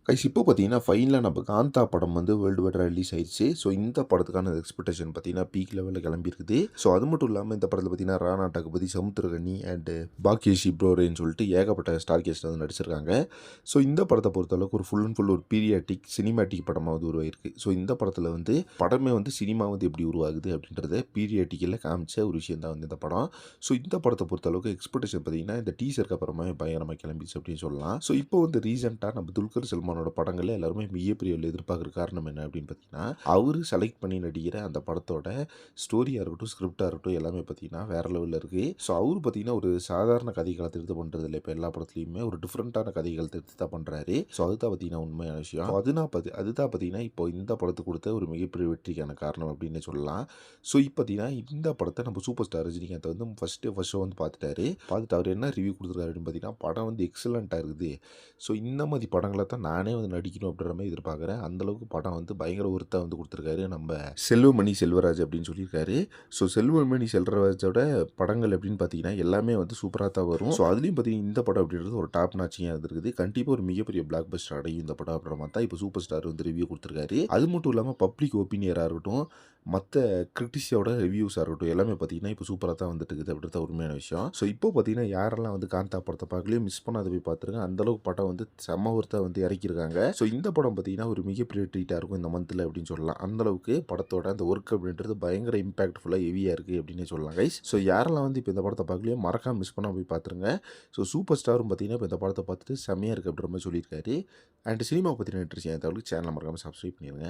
Guys இப்போ பார்த்தீங்கன்னா, ஃபைனலா நம்ம காந்தா படம் வந்து வேர்ல்டு வைடா ரிலீஸ் ஆயிடுச்சு. ஸோ இந்த படத்துக்கான எக்ஸ்பெக்டேஷன் பார்த்தீங்கன்னா, பீக் லெவல்ல கிளம்பியிருக்குது. ஸோ அது மட்டும் இல்லாம இந்த படத்தில பார்த்தீங்கன்னா, ராணா டகுபதி, சமுத்திரகனி அண்ட் பாக்கியஸ்ரீ ப்ரோரேன்னு சொல்லிட்டு ஏகப்பட்ட ஸ்டார் கேஸ்ட் வந்து நடிச்சிருக்காங்க. ஸோ இந்த படத்த பொறுத்தளவுக்கு ஒரு ஃபுல் அண்ட் ஃபுல் ஒரு பீரியாட்டிக் சினிமேட்டிக் படமா வந்து உருவாயிருக்கு. ஸோ இந்த படத்தில வந்து படமே வந்து சினிமா வந்து எப்படி உருவாகுது அப்படின்றத பீரியாட்டிக்ல காமிச்ச ஒரு விஷயம் தான் வந்து இந்த படம். ஸோ இந்த படத்த பொறுத்தளவுக்கு எக்ஸ்பெக்டேஷன் பார்த்தீங்கன்னா, இந்த டீசருக்கு அப்புறமாவே பயங்கரமா கிளம்பிச்சு அப்படின்னு சொல்லலாம். ஸோ இப்போ வந்து ரீசென்ட்டா நம்ம துல்கர் சல்மானோட படங்கள்ல எல்லாருமே மிகப்பெரிய லெவல்ல எதிர்பார்க்குற காரணம் என்ன அப்படின்னு பார்த்தீங்கன்னா, அவரு செலக்ட் பண்ணி நடிக்கிற அந்த படத்தோட ஸ்டோரியா இருக்கட்டும், ஸ்கிரிப்ட்டா இருக்கட்டும் எல்லாமே பார்த்தீங்கன்னா வேற லெவல்ல இருக்கு. ஸோ அவரு பார்த்தீங்கன்னா ஒரு சாதாரண கதைகள எடுத்து பண்றது இல்ல. இப்ப எல்லா படத்துலயுமே ஒரு டிஃபரண்டான கதைகள் எடுத்து தான் பண்றாரு. ஸோ அதுதான் பார்த்தீங்கன்னா உண்மையான விஷயம். அதுதான் பார்த்தீங்கன்னா இப்போ இந்த படத்துக்கு கொடுத்த ஒரு மிகப்பெரிய வெற்றிக்கான காரணம் அப்படின்னு சொல்லலாம். ஸோ இப்போ பார்த்தீங்கன்னா இந்த படத்த நம்ம சூப்பர் ஸ்டார் ரஜினிகாந்த் வந்து ஃபர்ஸ்ட் ஷோ வந்து பார்த்துட்டாரு. பார்த்துட்டு அவர் என்ன ரிவ்யூ குடுத்துருக்காரு அப்படின்னு பார்த்தீங்கன்னா, படம் வந்து எக்ஸலன்ட்டா இருக்குது. ஸோ இந்த மாதிரி படங்கள தான் நானே வந்து நடிக்கணும் அப்படின்ற மாதிரி எதிர்பார்க்குறேன். அந்த அளவுக்கு படம் வந்து பயங்கர ஒர்த்தா வந்து கொடுத்துருக்காரு நம்ம செல்வமணி செல்வராஜ் அப்படின்னு சொல்லியிருக்காரு. ஸோ செல்வமணி செல்வராஜோட படங்கள் எப்படின்னு பார்த்தீங்கன்னா, எல்லாமே வந்து சூப்பரா தான் வரும். ஸோ அதுலயும் பார்த்தீங்கன்னா இந்த படம் அப்படின்றது ஒரு டாப் நாச்சிங்கா இருந்திருக்குது. கண்டிப்பா ஒரு மிகப்பெரிய பிளாக் பஸ்டர் அடையும் இந்த படம் அப்படின்ற மாதிரி தான் இப்போ சூப்பர் ஸ்டார் வந்து ரிவ்யூ குடுத்துருக்காரு. அது மட்டும் இல்லாம பப்ளிக் ஒப்பீனியரா இருக்கட்டும், மத்த கிரிட்டிக்ஸோட ரிவ்யூஸா இருக்கட்டும், எல்லாமே பார்த்தீங்கன்னா இப்போ சூப்பரா தான் வந்துட்டு இருக்குது அப்படின்றது உண்மையான விஷயம். ஸோ இப்போ பார்த்தீங்கன்னா யாரெல்லாம் வந்து காந்தா படத்த பார்க்கலையோ மிஸ் பண்ணாத போய் பார்த்துருங்க. அந்த அளவுக்கு படம் வந்து செம்ம ஒர்த்தா வந்து இறக்கியிருக்காங்க. ஸோ இந்த படம் பார்த்தீங்கன்னா ஒரு மிகப்பெரிய ட்ரீட்டா இருக்கும் இந்த மந்த்ல அப்படின்னு சொல்லலாம். அந்த அளவுக்கு படத்தோட அந்த ஒர்க் அப்படின்றது பயங்கர இம்பாக்ட்ஃபுல்லா ஹெவியா இருக்கு அப்படின்னே சொல்லலாம் கைஸ். ஸோ யாரெல்லாம் வந்து இப்போ இந்த படத்த பார்க்கலையோ மறக்காம மிஸ் பண்ணாம போய் பார்த்துருங்க. ஸோ சூப்பர் ஸ்டாரும் பார்த்தீங்கன்னா இப்போ இந்த படத்த பார்த்துட்டு செம்மையா இருக்கு அப்படின்ற மாதிரி சொல்லியிருக்காரு. அண்ட் சினிமா பத்தின இன்ட்ரெஸ்ட் தகவலுக்கு சேனலை மறக்காம சப்ஸ்கிரைப் பண்ணிருங்க.